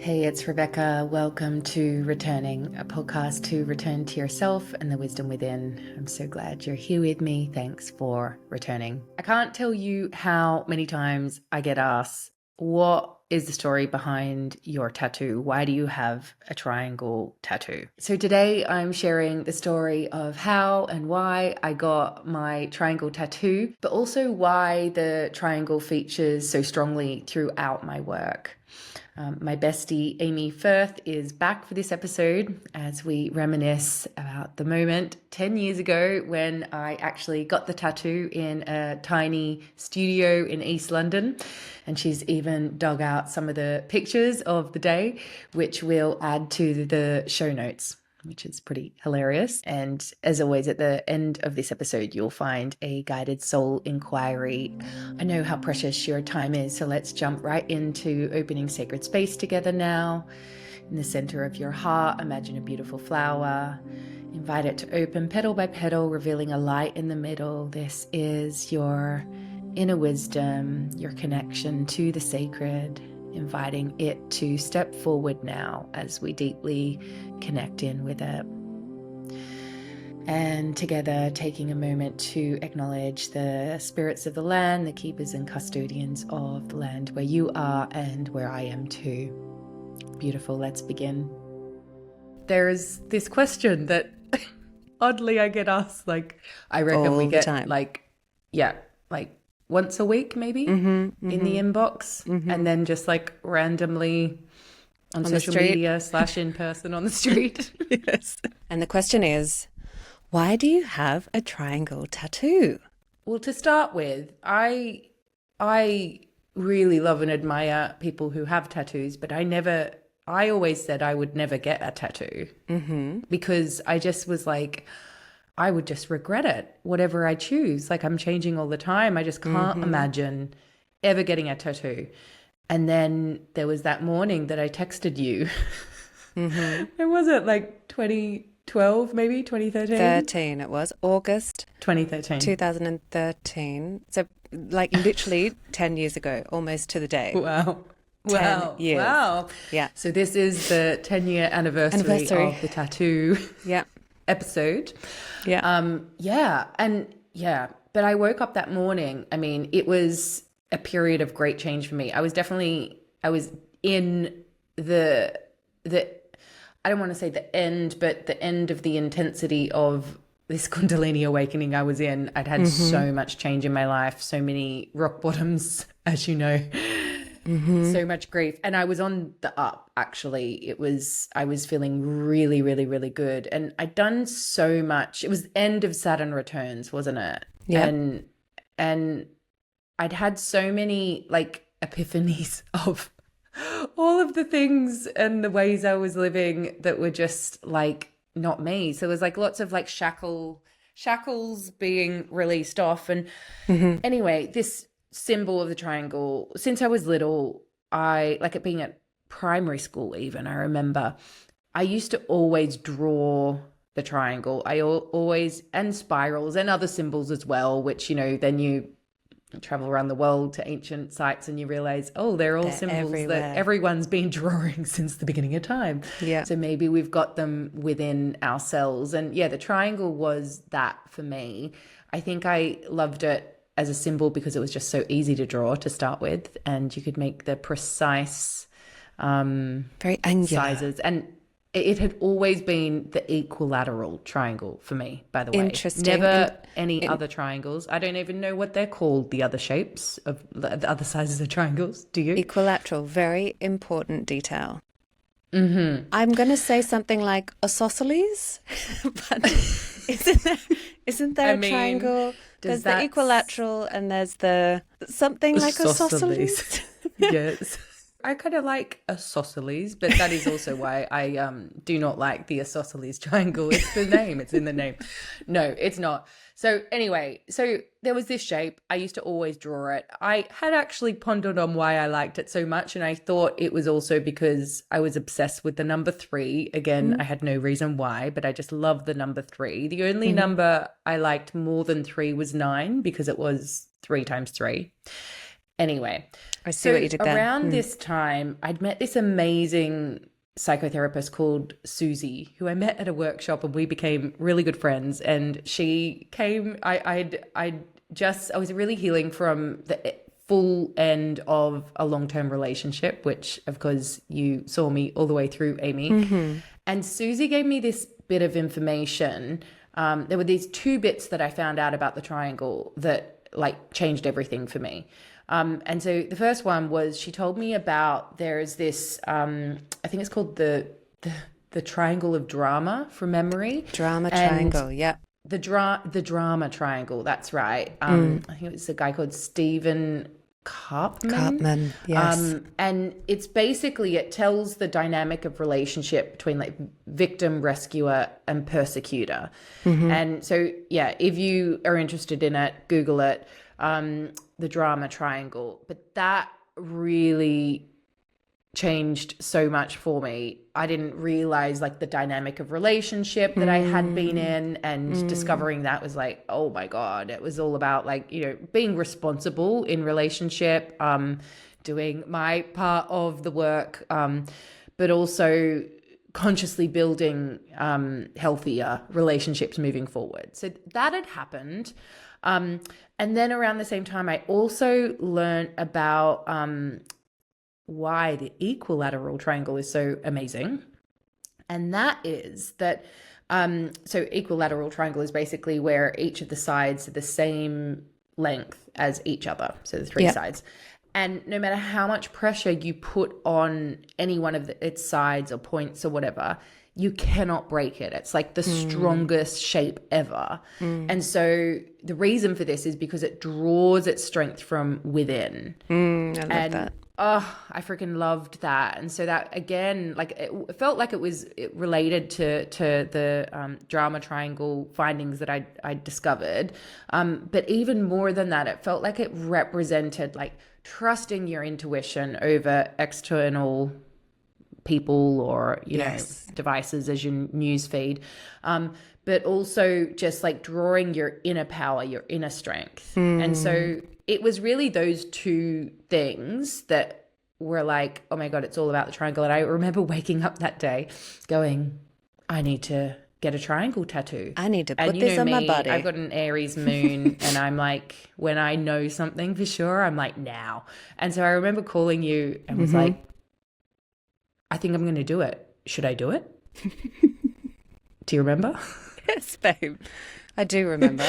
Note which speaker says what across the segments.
Speaker 1: Hey, it's Rebecca. Welcome to Returning, a podcast to return to yourself and the wisdom within. I'm so glad you're here with me. Thanks for returning. I can't tell you how many times I get asked, what is the story behind your tattoo? Why do you have a triangle tattoo? So today I'm sharing the story of how and why I got my triangle tattoo, but also why the triangle features so strongly throughout my work. My bestie, Amy Firth, is back for this episode as we reminisce about the moment 10 years ago when I actually got the tattoo in a tiny studio in East London. And she's even dug out some of the pictures of the day, which we'll add to the show notes, which is pretty hilarious. And as always, at the end of this episode, you'll find a guided soul inquiry. I know how precious your time is, so let's jump right into opening sacred space together now. In the center of your heart, imagine a beautiful flower. Invite it to open petal by petal, revealing a light in the middle. This is your inner wisdom, your connection to the sacred, inviting it to step forward now as we deeply connect in with it. And together, taking a moment to acknowledge the spirits of the land, the keepers and custodians of the land where you are and where I am too. Beautiful, let's begin. There is this question that oddly I get asked, I reckon
Speaker 2: all
Speaker 1: we get
Speaker 2: time.
Speaker 1: Once a week maybe in the inbox, and then just randomly on social media / in person on the street.
Speaker 2: Yes. And the question is, why do you have a triangle tattoo?
Speaker 1: Well, to start with, I really love and admire people who have tattoos, but I always said I would never get a tattoo because I just was like, I would just regret it, whatever I choose. I'm changing all the time. I just can't imagine ever getting a tattoo. And then there was that morning that I texted you. And was it 2012, maybe 2013?
Speaker 2: 13 it was, August
Speaker 1: 2013.
Speaker 2: 2013. So literally 10 years ago, almost to the day.
Speaker 1: Wow.
Speaker 2: 10 years.
Speaker 1: Wow.
Speaker 2: Yeah.
Speaker 1: So this is the 10-year anniversary of the tattoo episode.
Speaker 2: Yeah.
Speaker 1: But I woke up that morning. I mean, it was a period of great change for me. I was in the I don't want to say the end, but the end of the intensity of this Kundalini awakening I was in. I'd had so much change in my life, so many rock bottoms, as you know. So much grief, and I was on the up. Actually, I was feeling really, really, really good, and I'd done so much. It was the end of Saturn returns, wasn't it?
Speaker 2: Yeah.
Speaker 1: And I'd had so many epiphanies of all of the things and the ways I was living that were just not me. So it was lots of shackles being released off, and anyway, this symbol of the triangle, since I was little, I it being at primary school even, I remember I used to always draw the triangle. I always, and spirals and other symbols as well, which, then you travel around the world to ancient sites and you realize, they're all symbols
Speaker 2: everywhere.
Speaker 1: that everyone's been drawing since the beginning of time.
Speaker 2: Yeah.
Speaker 1: So maybe we've got them within ourselves. And the triangle was that for me. I think I loved it as a symbol because it was just so easy to draw to start with, and you could make the precise
Speaker 2: very angular
Speaker 1: sizes, and it had always been the equilateral triangle for me, by the way.
Speaker 2: Interesting.
Speaker 1: Never any other triangles. I don't even know what they're called, the other shapes of the other sizes of triangles. Do you?
Speaker 2: Equilateral, very important detail. I'm going to say something like isosceles, but isn't there a triangle? There's the equilateral and there's the something like isosceles.
Speaker 1: Yes. I kind of like isosceles, but that is also why I do not like the isosceles triangle. It's the name. It's in the name. No, it's not. So anyway, there was this shape. I used to always draw it. I had actually pondered on why I liked it so much, and I thought it was also because I was obsessed with the number 3. Again, I had no reason why, but I just loved the number 3. The only number I liked more than 3 was 9 because it was 3 times 3. Anyway,
Speaker 2: I see what you did there.
Speaker 1: Around this time, I'd met this amazing psychotherapist called Susie, who I met at a workshop, and we became really good friends. And she came, I was really healing from the full end of a long-term relationship, which of course you saw me all the way through, Amy. And Susie gave me this bit of information. There were these two bits that I found out about the triangle that like changed everything for me. And so the first one was, she told me about, there's this, I think it's called the triangle of drama from memory.
Speaker 2: Drama triangle, yeah.
Speaker 1: The drama triangle, that's right. I think it was a guy called Stephen Karpman,
Speaker 2: yes.
Speaker 1: And it's basically, it tells the dynamic of relationship between like victim, rescuer, and persecutor. And so, yeah, if you are interested in it, Google it, the drama triangle. But that really changed so much for me. I didn't realize like the dynamic of relationship that I had been in, and discovering that was like, oh my God, it was all about like, you know, being responsible in relationship, doing my part of the work, but also consciously building healthier relationships moving forward. So that had happened. And then around the same time, I also learned about why the equilateral triangle is so amazing. And that is that, so equilateral triangle is basically where each of the sides are the same length as each other. So the three sides. And no matter how much pressure you put on any one of its sides or points or whatever, you cannot break it. It's like the strongest shape ever. And so the reason for this is because it draws its strength from within.
Speaker 2: I love that.
Speaker 1: Oh, I freaking loved that. And so that, again, like it felt like it related to the drama triangle findings that I discovered. But even more than that, it felt like it represented like trusting your intuition over external people or, you know, devices as your news feed. But also just like drawing your inner power, your inner strength. And so it was really those two things that were like, oh my God, it's all about the triangle. And I remember waking up that day going, I need to get a triangle tattoo.
Speaker 2: I need to put this on my body.
Speaker 1: I've got an Aries moon and I'm like, when I know something for sure, I'm like, now. And so I remember calling you and was like, I think I'm going to do it. Should I do it? Do you remember?
Speaker 2: Yes, babe. I do remember.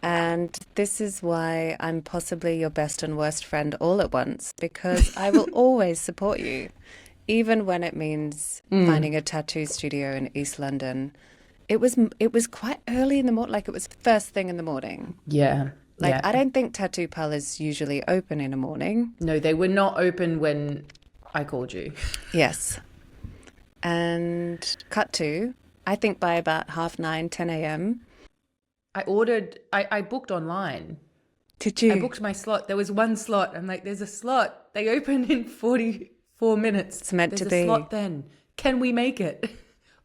Speaker 2: And this is why I'm possibly your best and worst friend all at once, because I will always support you, even when it means finding a tattoo studio in East London. It was quite early in the morning, like it was first thing in the morning.
Speaker 1: Yeah.
Speaker 2: Like I don't think tattoo parlours usually open in the morning.
Speaker 1: No, they were not open when I called you.
Speaker 2: Yes. And cut to, I think by about 9:30, 10 a.m.
Speaker 1: I booked online.
Speaker 2: Did you?
Speaker 1: I booked my slot. There was one slot. I'm like, there's a slot. They open in 44 minutes.
Speaker 2: It's meant to be.
Speaker 1: There's a slot then. Can we make it?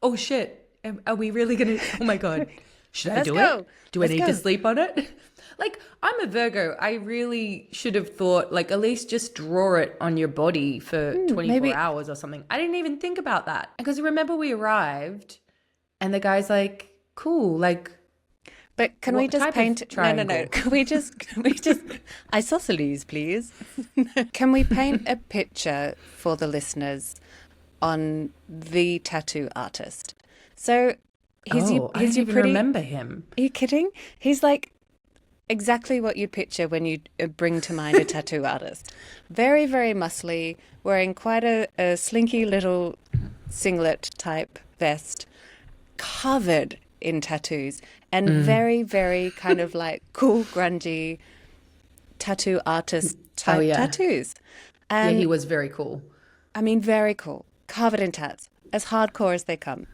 Speaker 1: Oh, shit. Are we really going to? Oh, my God. Should I do it? Do I need to sleep on it? Like, I'm a Virgo. I really should have thought, like, at least just draw it on your body for 24 hours or something. I didn't even think about that. Because remember we arrived and the guy's like, cool, like,
Speaker 2: but can we just paint? No. Can we just isosceles, please? Can we paint a picture for the listeners on the tattoo artist? So
Speaker 1: I don't even remember him.
Speaker 2: Are you kidding? He's like exactly what you picture when you bring to mind a tattoo artist. Very, very muscly, wearing quite a slinky little singlet type vest, covered in tattoos, and very, very kind of like cool, grungy tattoo artist type tattoos. And
Speaker 1: yeah, he was very cool.
Speaker 2: I mean, very cool. Covered in tats. As hardcore as they come.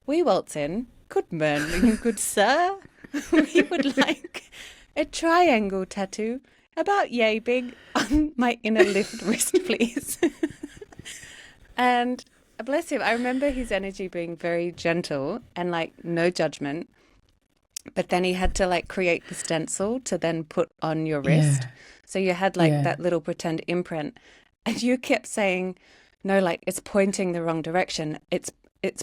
Speaker 2: We waltz in. Good morning, good sir. We would like a triangle tattoo about yay big on my inner left wrist, please. And bless him, I remember his energy being very gentle and like no judgment. but then he had to like create the stencil to then put on your wrist. So you had like that little pretend imprint, and you kept saying, no, like it's pointing the wrong direction. It's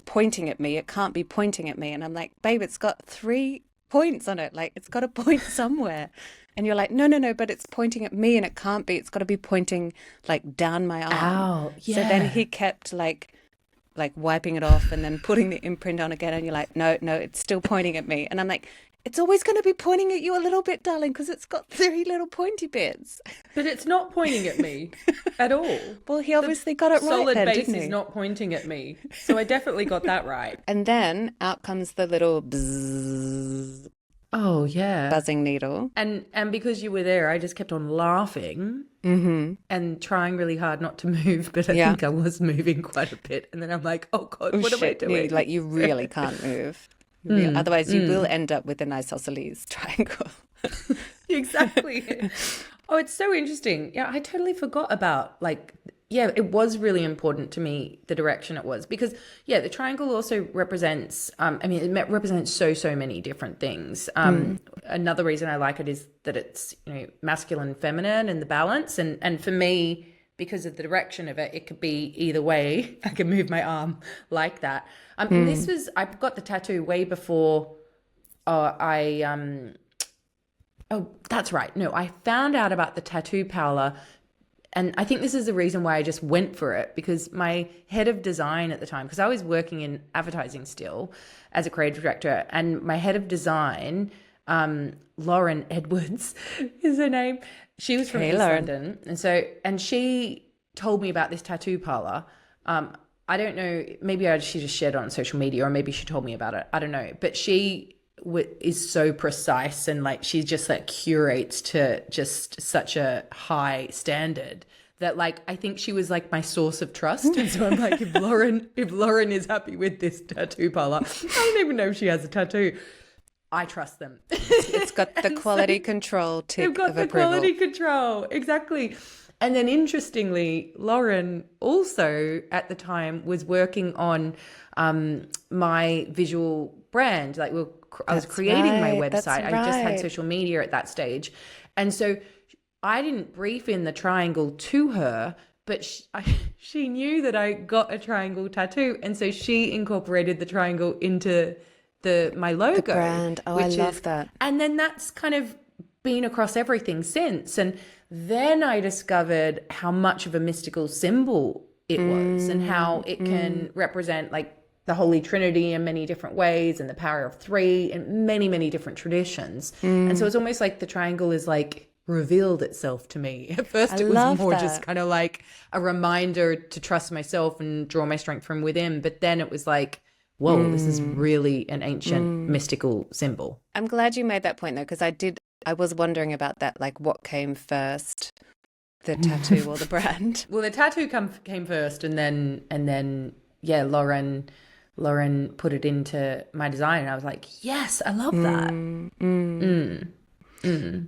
Speaker 2: pointing at me. It can't be pointing at me. And I'm like, babe, it's got 3 points on it. Like it's got to point somewhere. And you're like, no, but it's pointing at me and it can't be. It's got to be pointing like down my arm.
Speaker 1: Ow, yeah.
Speaker 2: So then he kept like wiping it off and then putting the imprint on again. And you're like, no, it's still pointing at me. And I'm like, it's always going to be pointing at you a little bit, darling, because it's got 3 little pointy bits.
Speaker 1: But it's not pointing at me at all.
Speaker 2: Well, he obviously got it right
Speaker 1: solid
Speaker 2: then,
Speaker 1: base
Speaker 2: didn't he?
Speaker 1: is not pointing at me. So I definitely got that right.
Speaker 2: And then out comes the little bzzz.
Speaker 1: Oh, yeah.
Speaker 2: Buzzing needle.
Speaker 1: And because you were there, I just kept on laughing and trying really hard not to move, but I think I was moving quite a bit. And then I'm like, oh, God, what am I doing?
Speaker 2: Like you really can't move. Otherwise you will end up with an isosceles triangle.
Speaker 1: Exactly. Oh, it's so interesting. Yeah, I totally forgot about it was really important to me, the direction it was, because the triangle also represents, it represents so many different things. Another reason I like it is that it's, masculine, feminine and the balance. And for me, because of the direction of it, it could be either way. I can move my arm like that. And I got the tattoo way before that's right. No, I found out about the tattoo parlour, and I think this is the reason why I just went for it, because my head of design at the time, because I was working in advertising still as a creative director, and my head of design, Lauren Edwards is her name. She was from East London. And she told me about this tattoo parlour. I don't know, maybe she just shared it on social media, or maybe she told me about it. I don't know. But she is so precise, and like she just like curates to just such a high standard that like I think she was like my source of trust. And so I'm like, if Lauren is happy with this tattoo parlour, I don't even know if she has a tattoo, I trust them.
Speaker 2: It's got the quality control tick of approval. They've got the
Speaker 1: quality control, exactly. And then interestingly, Lauren also at the time was working on my visual brand. Like I was creating my website. I just had social media at that stage. And so I didn't brief in the triangle to her, but she knew that I got a triangle tattoo. And so she incorporated the triangle into my logo.
Speaker 2: The brand. Oh, I love that.
Speaker 1: And then that's kind of been across everything since. And then I discovered how much of a mystical symbol it was, and how it can represent like the Holy Trinity in many different ways, and the power of 3 in many, many different traditions. And so it's almost like the triangle is like revealed itself to me. At first, it was more just kind of like a reminder to trust myself and draw my strength from within. But then it was like, whoa, this is really an ancient mystical symbol.
Speaker 2: I'm glad you made that point though, because I was wondering about that, like what came first, the tattoo or the brand?
Speaker 1: Well, the tattoo came first, and then Lauren put it into my design, and I was like, yes, I love that.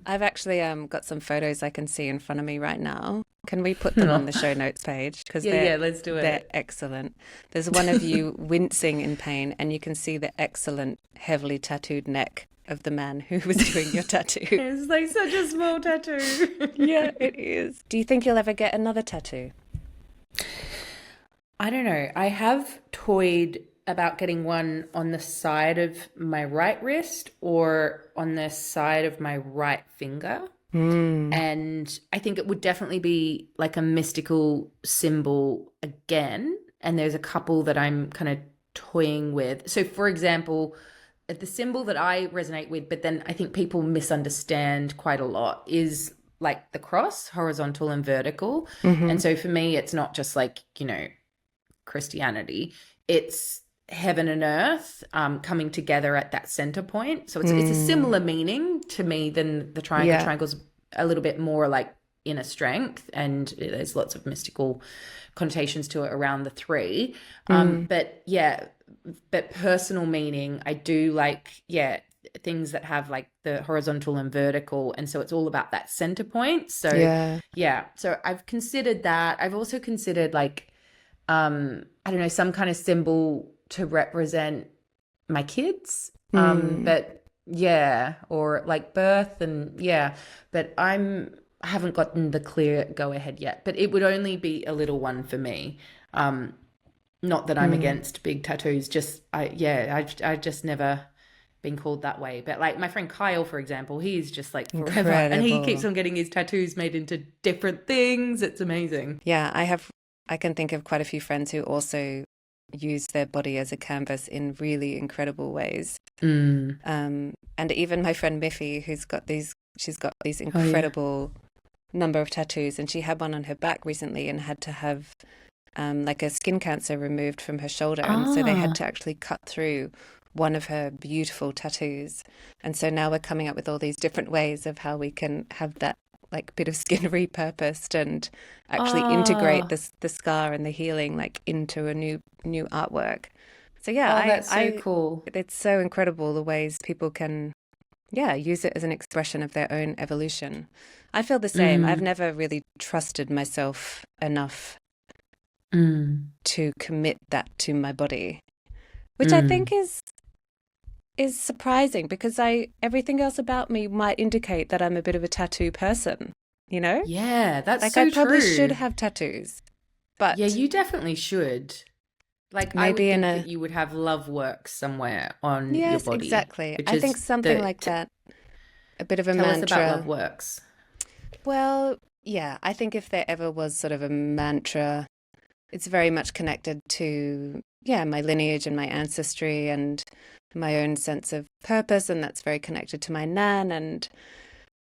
Speaker 2: I've actually got some photos I can see in front of me right now. Can we put them on the show notes page? Because
Speaker 1: let's do it.
Speaker 2: They're excellent. There's one of you wincing in pain, and you can see the excellent, heavily tattooed neck of the man who was doing your tattoo.
Speaker 1: It's like such a small tattoo.
Speaker 2: Yeah, it is. Do you think you'll ever get another tattoo?
Speaker 1: I don't know. I have toyed about getting one on the side of my right wrist or on the side of my right finger. And I think it would definitely be like a mystical symbol again. And there's a couple that I'm kind of toying with. So for example, the symbol that I resonate with, but then I think people misunderstand quite a lot, is like the cross, horizontal and vertical. And so for me, it's not just like, Christianity. It's heaven and earth coming together at that center point. So it's a similar meaning to me than the triangle. The triangle's a little bit more like inner strength, and there's lots of mystical connotations to it around the 3. But personal meaning, I do like things that have like the horizontal and vertical, and so it's all about that center point. So so I've considered that. I've also considered like I don't know, some kind of symbol to represent my kids. But Yeah, or like birth and yeah, but I haven't gotten the clear go ahead yet, but it would only be a little one for me. Not that I'm against big tattoos, just I just never been called that way. But like my friend Kyle, for example, he's just like forever and he keeps on getting his tattoos made into different things. It's amazing.
Speaker 2: Yeah, I can think of quite a few friends who also use their body as a canvas in really incredible ways. And even my friend Miffy, she's got these incredible number of tattoos, and she had one on her back recently and had to have like a skin cancer removed from her shoulder. And so they had to actually cut through one of her beautiful tattoos. And so now we're coming up with all these different ways of how we can have that like bit of skin repurposed and actually integrate the scar and the healing like into a new artwork. So yeah,
Speaker 1: that's so cool.
Speaker 2: It's so incredible the ways people can use it as an expression of their own evolution. I feel the same. I've never really trusted myself enough to commit that to my body, which I think is surprising, because everything else about me might indicate that I'm a bit of a tattoo person, you know?
Speaker 1: Yeah, that's
Speaker 2: like
Speaker 1: so
Speaker 2: I probably
Speaker 1: true.
Speaker 2: should have tattoos. But
Speaker 1: yeah, you definitely should. Like maybe I would think that you would have love work somewhere on your body.
Speaker 2: Yes, exactly. I think something like that. A bit of a mantra.
Speaker 1: Tell us about love works.
Speaker 2: Well, yeah, I think if there ever was sort of a mantra, it's very much connected to, my lineage and my ancestry and my own sense of purpose, and that's very connected to my nan. And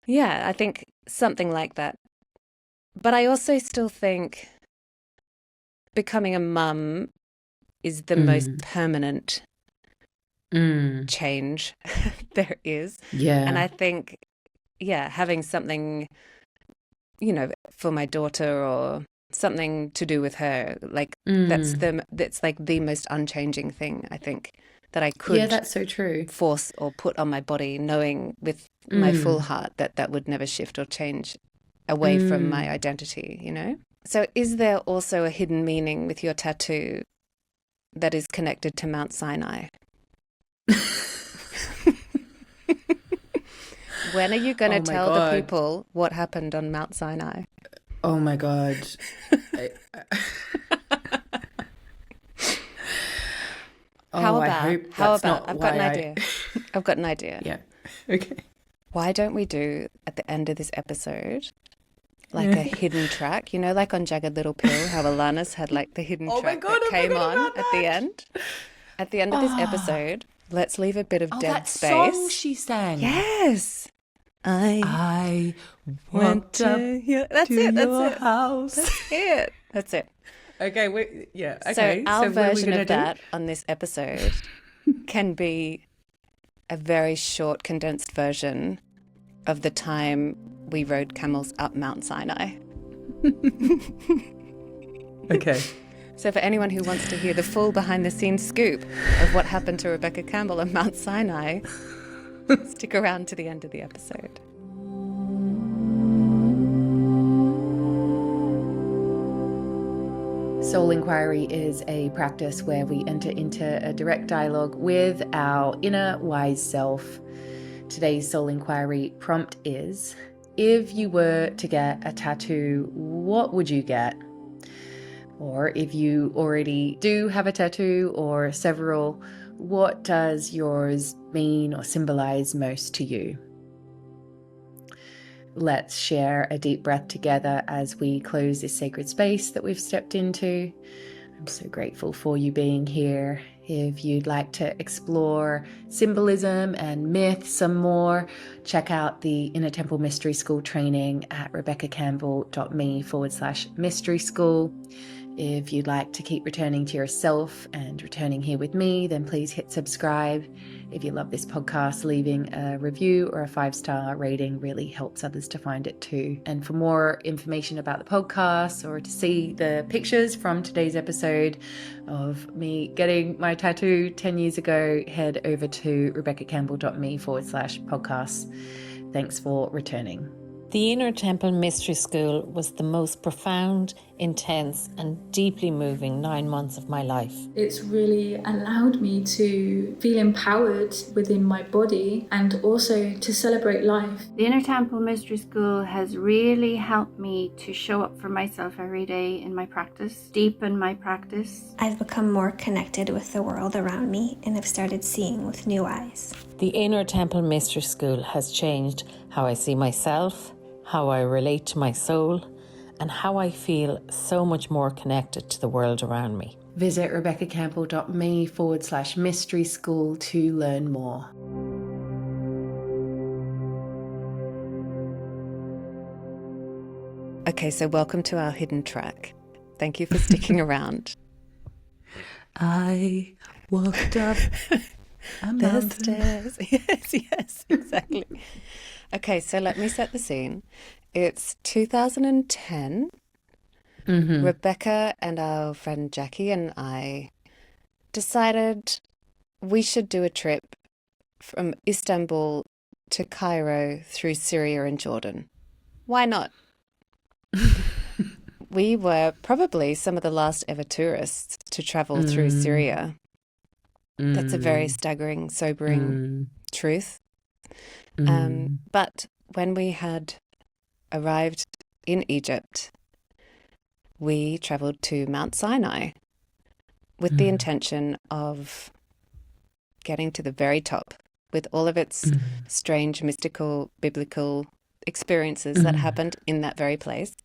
Speaker 2: I think something like that. But I also still think becoming a mum is the most permanent change there is. Yeah. And I think, having something, for my daughter or something to do with her, like that's like the most unchanging thing, I think, that I could
Speaker 1: that's so true.
Speaker 2: force or put on my body, knowing with my full heart that would never shift or change away from my identity, you know? So is there also a hidden meaning with your tattoo that is connected to Mount Sinai? When are you going to tell the people what happened on Mount Sinai?
Speaker 1: Oh my God.
Speaker 2: How about I've got an idea. I've got an idea.
Speaker 1: Yeah. Okay.
Speaker 2: Why don't we do at the end of this episode like a hidden track, like on Jagged Little Pill, how Alanis had like the hidden track that came on at the end. At the end of this episode, let's leave a bit of dead space.
Speaker 1: That song she sang.
Speaker 2: Yes.
Speaker 1: I went up to your house.
Speaker 2: That's it.
Speaker 1: Okay, okay.
Speaker 2: So our version of that on this episode can be a very short, condensed version of the time we rode camels up Mount Sinai.
Speaker 1: Okay.
Speaker 2: So for anyone who wants to hear the full behind-the-scenes scoop of what happened to Rebecca Campbell on Mount Sinai, stick around to the end of the episode.
Speaker 1: Soul Inquiry is a practice where we enter into a direct dialogue with our inner wise self. Today's Soul Inquiry prompt is, if you were to get a tattoo, what would you get? Or if you already do have a tattoo or several, what does yours mean or symbolize most to you? Let's share a deep breath together as we close this sacred space that we've stepped into. I'm so grateful for you being here. If you'd like to explore symbolism and myth some more, check out the Inner Temple Mystery School training at rebeccacampbell.me/mystery school. If you'd like to keep returning to yourself and returning here with me, then please hit subscribe. If you love this podcast, leaving a review or a 5-star rating really helps others to find it too. And for more information about the podcast or to see the pictures from today's episode of me getting my tattoo 10 years ago, head over to rebeccacampbell.me/podcast. Thanks for returning.
Speaker 2: The Inner Temple Mystery School was the most profound, intense, and deeply moving 9 months of my life.
Speaker 3: It's really allowed me to feel empowered within my body and also to celebrate life.
Speaker 4: The Inner Temple Mystery School has really helped me to show up for myself every day in my practice, deepen my practice.
Speaker 5: I've become more connected with the world around me and have started seeing with new eyes.
Speaker 2: The Inner Temple Mystery School has changed how I see myself, how I relate to my soul, and how I feel so much more connected to the world around me.
Speaker 1: Visit rebeccacampbell.me/mystery school to learn more.
Speaker 2: Okay, so welcome to our hidden track. Thank you for sticking around.
Speaker 1: I walked up
Speaker 2: the stairs. Yes, exactly. Okay, so let me set the scene. It's 2010. Mm-hmm. Rebecca and our friend Jackie and I decided we should do a trip from Istanbul to Cairo through Syria and Jordan. Why not? We were probably some of the last ever tourists to travel through Syria. That's a very staggering, sobering truth. But when we had arrived in Egypt, we traveled to Mount Sinai with the intention of getting to the very top with all of its strange, mystical, biblical experiences that happened in that very place.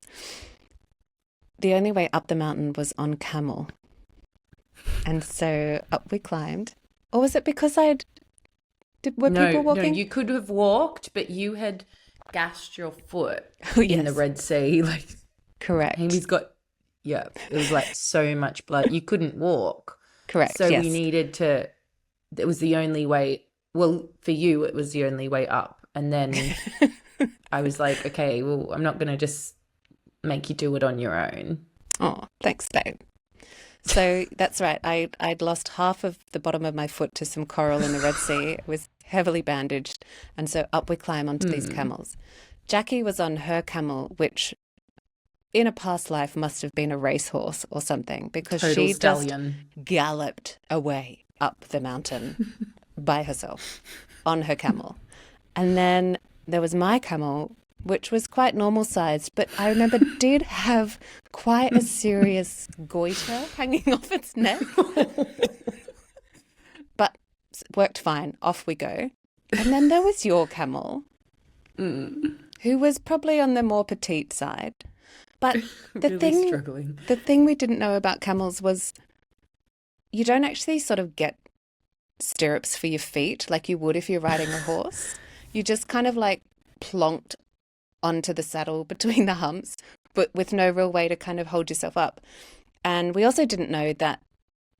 Speaker 2: The only way up the mountain was on camel. And so up we climbed. Or was it because were people walking?
Speaker 1: No, you could have walked, but you had gashed your foot
Speaker 2: yes.
Speaker 1: in the Red Sea.
Speaker 2: Correct.
Speaker 1: Amy's got, it was so much blood. You couldn't walk.
Speaker 2: Correct,
Speaker 1: So
Speaker 2: yes.
Speaker 1: we needed to, it was the only way, well, for you, it was the only way up. And then I was like, okay, well, I'm not going to just make you do it on your own.
Speaker 2: Oh, thanks, babe. So that's right. I'd lost half of the bottom of my foot to some coral in the Red Sea. It was heavily bandaged. And so up we climb onto these camels. Jackie was on her camel, which in a past life must have been a racehorse or something, because
Speaker 1: Total
Speaker 2: she
Speaker 1: stallion.
Speaker 2: Just galloped away up the mountain by herself on her camel. And then there was my camel, which was quite normal sized, but I remember did have quite a serious goiter hanging off its neck. But worked fine. Off we go. And then there was your camel, who was probably on the more petite side. But the thing we didn't know about camels was you don't actually sort of get stirrups for your feet like you would if you're riding a horse. You just kind of plonked onto the saddle between the humps, but with no real way to kind of hold yourself up. And we also didn't know that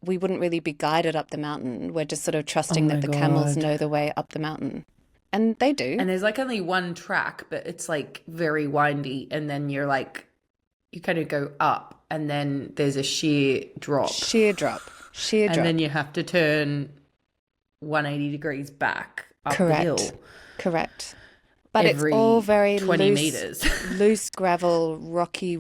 Speaker 2: we wouldn't really be guided up the mountain. We're just sort of trusting that the camels know the way up the mountain. And they do.
Speaker 1: And there's only one track, but it's very windy. And then you're you kind of go up and then there's a sheer drop. And then you have to turn 180 degrees back up the hill.
Speaker 2: Correct. But it's all very
Speaker 1: 20 meters.
Speaker 2: Loose gravel, rocky,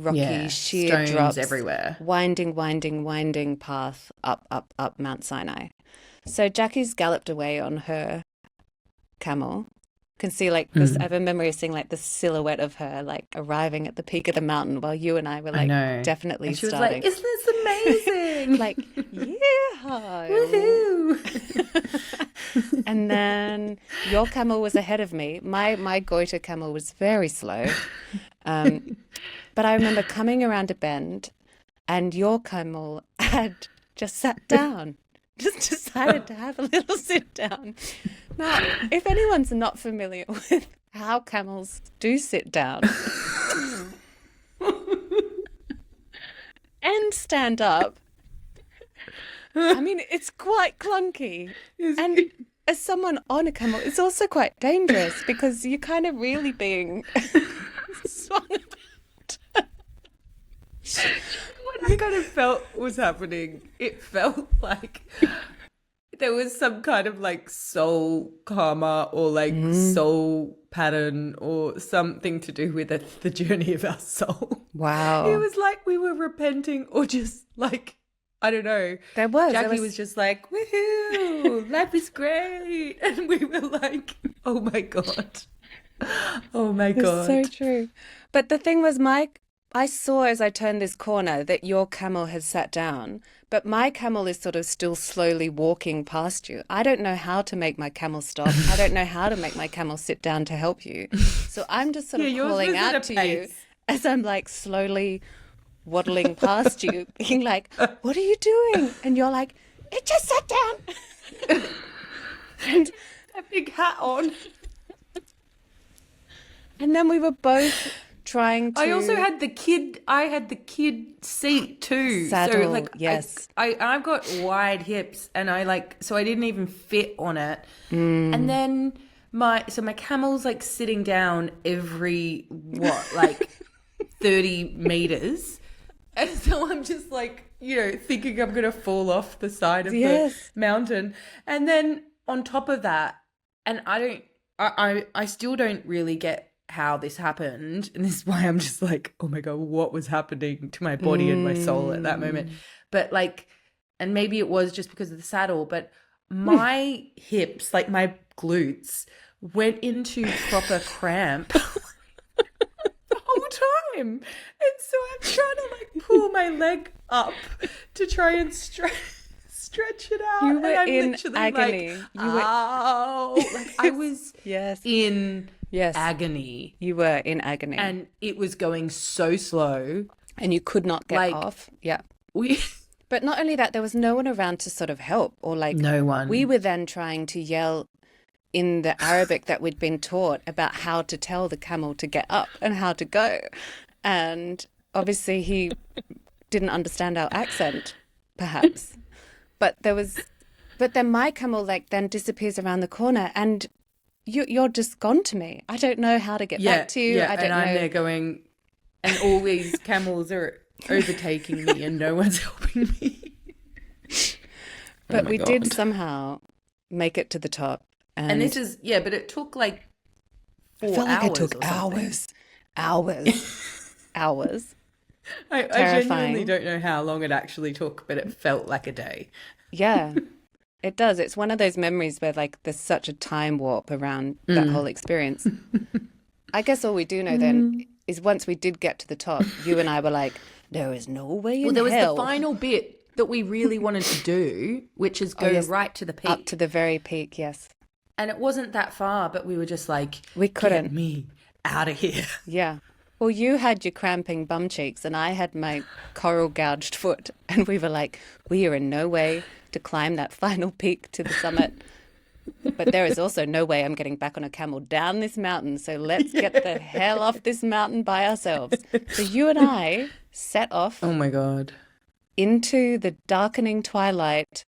Speaker 2: sheer
Speaker 1: stones
Speaker 2: drops
Speaker 1: everywhere.
Speaker 2: Winding path up Mount Sinai. So Jackie's galloped away on her camel. Can see this. I have a memory of seeing the silhouette of her arriving at the peak of the mountain while you and I were definitely
Speaker 1: and she
Speaker 2: starting.
Speaker 1: Was isn't this amazing?
Speaker 2: Yeah, woohoo! And then your camel was ahead of me. My goiter camel was very slow, but I remember coming around a bend, and your camel had just sat down. Just decided to have a little sit down. Now, if anyone's not familiar with how camels do sit down and stand up, I mean, it's quite clunky. And as someone on a camel, it's also quite dangerous because you're kind of really being swung about.
Speaker 1: What I kind of felt was happening, it felt like there was some kind of like soul karma or like soul pattern or something to do with it, the journey of our soul.
Speaker 2: Wow.
Speaker 1: It was like we were repenting or just like, I don't know. Jackie was just like, woohoo, life is great. And we were like, oh my God. Oh my God.
Speaker 2: It's so true. But the thing was, Mike, I saw as I turned this corner that your camel had sat down, but my camel is sort of still slowly walking past you. I don't know how to make my camel stop. I don't know how to make my camel sit down to help you. So I'm just sort of calling out to you as I'm like slowly waddling past you, being like, what are you doing? And you're like, it just sat down.
Speaker 1: And a big hat on.
Speaker 2: And then we were both trying to...
Speaker 1: I had the kid seat too.
Speaker 2: Saddle,
Speaker 1: so like,
Speaker 2: yes.
Speaker 1: I've got wide hips and so I didn't even fit on it. And then my camel's like sitting down every, 30 meters. And so I'm just like, thinking I'm going to fall off the side of the mountain. And then on top of that, and I still don't really get how this happened. And this is why I'm just like, oh my God, what was happening to my body and my soul at that moment? But like, and maybe it was just because of the saddle, but my hips, like my glutes, went into proper cramp the whole time. And so I'm trying to like pull my leg up to try and stretch it out.
Speaker 2: You were
Speaker 1: and I'm
Speaker 2: in
Speaker 1: literally
Speaker 2: agony.
Speaker 1: I was in agony.
Speaker 2: You were in agony.
Speaker 1: And it was going so slow.
Speaker 2: And you could not get off. Yeah. But not only that, there was no one around to sort of help or like...
Speaker 1: No one.
Speaker 2: We were then trying to yell in the Arabic that we'd been taught about how to tell the camel to get up and how to go. And obviously he didn't understand our accent, perhaps. But then my camel like then disappears around the corner and you're just gone to me. I don't know how to get back to you. I don't know.
Speaker 1: I'm there going, and all these camels are overtaking me and no one's helping me.
Speaker 2: But we did somehow make it to the top.
Speaker 1: And this is, but it took like 4 hours.
Speaker 2: I felt like it took hours.
Speaker 1: I genuinely don't know how long it actually took, but it felt like a day.
Speaker 2: Yeah, it does. It's one of those memories where like there's such a time warp around that whole experience. I guess all we do know then is once we did get to the top, you and I were like, there is no way in hell.
Speaker 1: Well, there was the final bit that we really wanted to do, which is go right to the peak.
Speaker 2: Up to the very peak, yes.
Speaker 1: And it wasn't that far, but we were just like,
Speaker 2: we couldn't.
Speaker 1: Get me out of here.
Speaker 2: Yeah. Well, you had your cramping bum cheeks and I had my coral gouged foot. And we were like, we are in no way to climb that final peak to the summit. But there is also no way I'm getting back on a camel down this mountain. So let's get the hell off this mountain by ourselves. So you and I set off.
Speaker 1: Oh, my God.
Speaker 2: Into the darkening twilight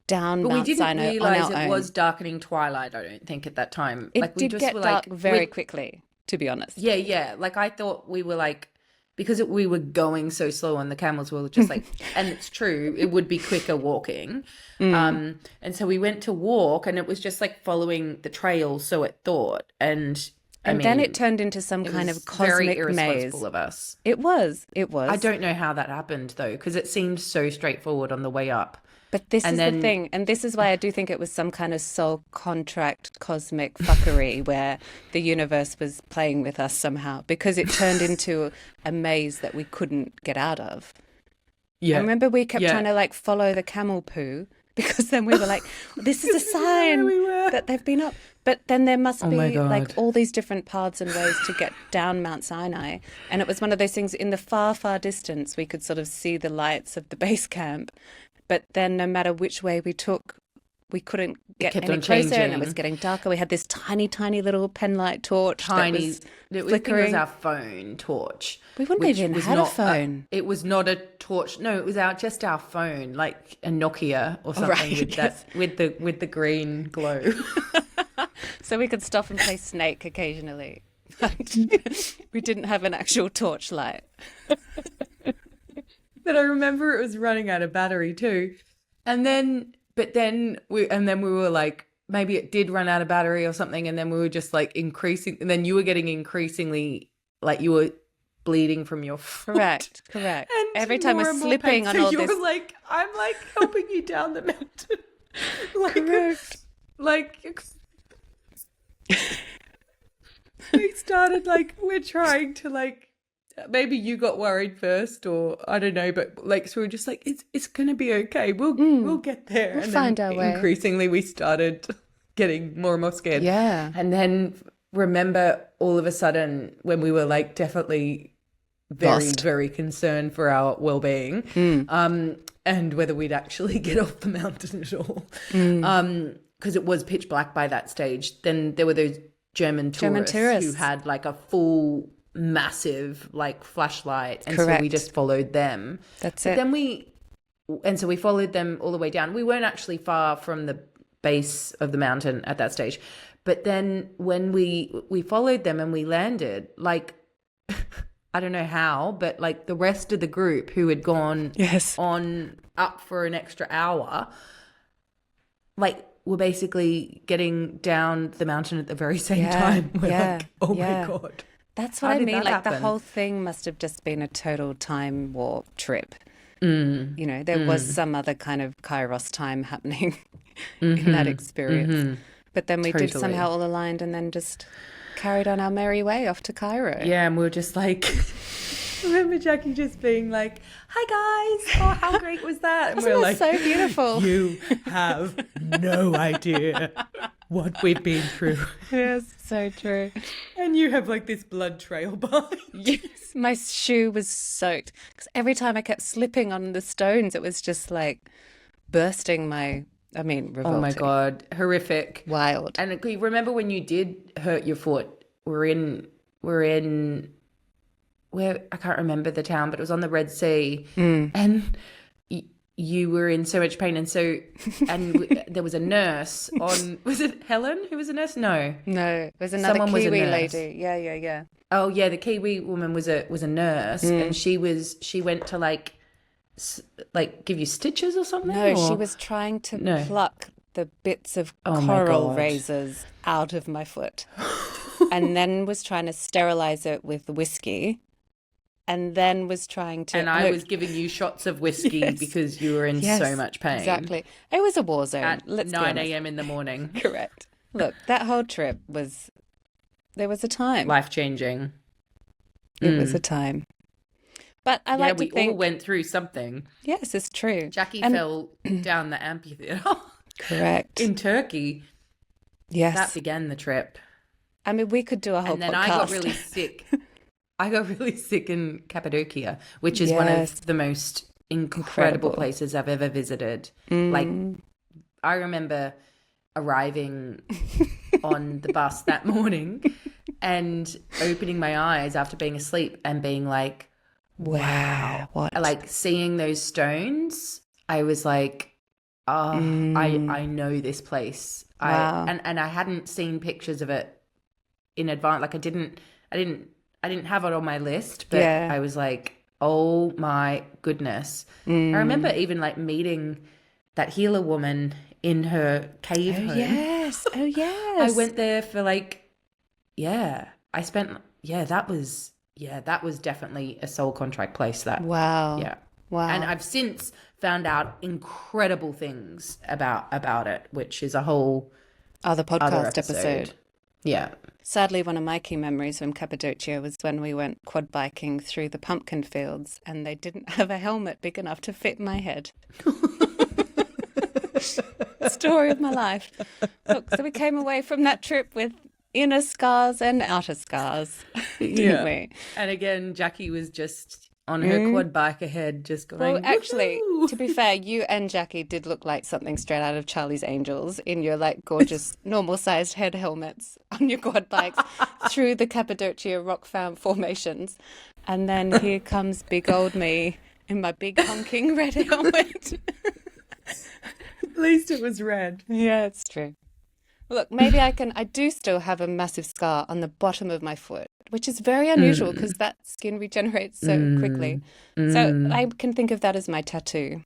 Speaker 2: down Mount Sinai on our own.
Speaker 1: But we didn't realise it was darkening twilight, I don't think, at that time.
Speaker 2: It did get dark very quickly, to be honest.
Speaker 1: Yeah. Like, I thought we were like, because we were going so slow on the camels, we were just like, and it's true, it would be quicker walking. And so we went to walk and it was just like following the trail, so it thought. And
Speaker 2: then it turned into some kind of cosmic
Speaker 1: very
Speaker 2: maze.
Speaker 1: Irresponsible of us.
Speaker 2: It was.
Speaker 1: I don't know how that happened though, because it seemed so straightforward on the way up.
Speaker 2: But this is the thing, and this is why I do think it was some kind of soul contract cosmic fuckery where the universe was playing with us somehow, because it turned into a maze that we couldn't get out of. Yeah. I remember we kept trying to like follow the camel poo, because then we were like, this is a sign that they've been up. But then there must be like all these different paths and ways to get down Mount Sinai. And it was one of those things in the far, far distance, we could sort of see the lights of the base camp. But then no matter which way we took, we couldn't get any closer and it was getting darker. We had this tiny, tiny little penlight torch that was flickering.
Speaker 1: It was our phone torch.
Speaker 2: We wouldn't even had a phone.
Speaker 1: It was not a torch. No, it was just our phone, like a Nokia or something with the green glow.
Speaker 2: So we could stop and play Snake occasionally. But we didn't have an actual torchlight.
Speaker 1: But I remember it was running out of battery too. And then but then we were like, maybe it did run out of battery or something, and then we were just like increasing, and then you were getting increasingly like you were bleeding from your foot.
Speaker 2: Correct.
Speaker 1: And
Speaker 2: every time we're slipping
Speaker 1: pain.
Speaker 2: on
Speaker 1: so
Speaker 2: all
Speaker 1: you
Speaker 2: this.
Speaker 1: were like, I'm like helping you down the mountain. Like,
Speaker 2: Correct.
Speaker 1: Like we started like, we're trying to like, maybe you got worried first, or I don't know, but like, so we're just like, it's gonna be okay. We'll get there.
Speaker 2: We'll
Speaker 1: and
Speaker 2: find
Speaker 1: then
Speaker 2: our way.
Speaker 1: Increasingly, we started getting more and more scared.
Speaker 2: Yeah.
Speaker 1: And then remember, all of a sudden, when we were like definitely very,
Speaker 2: Lost.
Speaker 1: very concerned for our well-being, and whether we'd actually get off the mountain at all, because it was pitch black by that stage. Then there were those German tourists who had like a full massive like flashlight, and so we just followed them.
Speaker 2: That's
Speaker 1: but
Speaker 2: it.
Speaker 1: Then we followed them all the way down. We weren't actually far from the base of the mountain at that stage, but then when we followed them and we landed, like I don't know how, but like the rest of the group who had gone on up for an extra hour, like were basically getting down the mountain at the very same time. We're like, oh my God.
Speaker 2: That's what I mean. Like the whole thing must have just been a total time warp trip. You know, there was some other kind of Kairos time happening in that experience. But then we did somehow all aligned and then just carried on our merry way off to Cairo.
Speaker 1: Yeah, and we were just like, I remember Jackie just being like, hi guys, oh, how great was that? And
Speaker 2: Wasn't that so beautiful?
Speaker 1: You have no idea what we've been through.
Speaker 2: Yes, so true.
Speaker 1: And you have like this blood trail behind.
Speaker 2: Yes, my shoe was soaked because every time I kept slipping on the stones, it was just like bursting revolting.
Speaker 1: Oh my God, horrific.
Speaker 2: Wild.
Speaker 1: And remember when you did hurt your foot, we're in where, I can't remember the town, but it was on the Red Sea, and you were in so much pain, and there was a nurse on. Was it Helen who was a nurse? No,
Speaker 2: it was another Kiwi lady. Yeah.
Speaker 1: Oh yeah, the Kiwi woman was a nurse, and she went to like give you stitches or something.
Speaker 2: No, she was trying to pluck the bits of coral razors out of my foot, and then was trying to sterilize it with whiskey. And then was trying to...
Speaker 1: And I was giving you shots of whiskey because you were in so much pain.
Speaker 2: Exactly. It was a war zone.
Speaker 1: At 9 a.m. in the morning.
Speaker 2: Correct. Look, that whole trip was... There was a time.
Speaker 1: Life-changing.
Speaker 2: It was a time. But I like to think...
Speaker 1: we all went through something.
Speaker 2: Yes, it's true.
Speaker 1: Jackie fell down the amphitheater.
Speaker 2: Correct.
Speaker 1: In Turkey.
Speaker 2: Yes.
Speaker 1: That began the trip.
Speaker 2: I mean, we could do a whole podcast.
Speaker 1: And then I got really sick. I got really sick in Cappadocia, which is one of the most incredible places I've ever visited. Like, I remember arriving on the bus that morning and opening my eyes after being asleep and being like, wow.
Speaker 2: What?
Speaker 1: Like, seeing those stones, I was like, oh, I know this place.
Speaker 2: Wow.
Speaker 1: And I hadn't seen pictures of it in advance. Like, I didn't have it on my list, but I was like, oh my goodness. I remember even like meeting that healer woman in her cave home.
Speaker 2: Oh yes.
Speaker 1: I went there for like, that was definitely a soul contract place.
Speaker 2: Wow.
Speaker 1: Yeah.
Speaker 2: Wow.
Speaker 1: And I've since found out incredible things about it, which is a whole
Speaker 2: other podcast
Speaker 1: other
Speaker 2: episode.
Speaker 1: Yeah.
Speaker 2: Sadly, one of my key memories from Cappadocia was when we went quad biking through the pumpkin fields and they didn't have a helmet big enough to fit my head. Story of my life. Look, so we came away from that trip with inner scars and outer scars, didn't we?
Speaker 1: And again, Jackie was just on her quad bike ahead, just going,
Speaker 2: well, actually,
Speaker 1: woo-hoo!
Speaker 2: To be fair, you and Jackie did look like something straight out of Charlie's Angels in your like gorgeous normal-sized head helmets on your quad bikes through the Cappadocia rock formations. And then here comes big old me in my big honking red helmet.
Speaker 1: At least it was red.
Speaker 2: Yeah, it's true. Look, maybe I do still have a massive scar on the bottom of my foot, which is very unusual because that skin regenerates so quickly. So I can think of that as my tattoo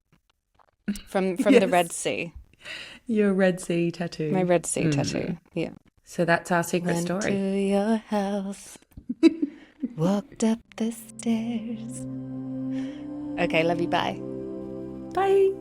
Speaker 2: from the Red Sea.
Speaker 1: Your Red Sea tattoo.
Speaker 2: My Red Sea tattoo, yeah.
Speaker 1: So that's our secret
Speaker 2: Went
Speaker 1: story.
Speaker 2: to your house, walked up the stairs. Okay, love you, bye.
Speaker 1: Bye.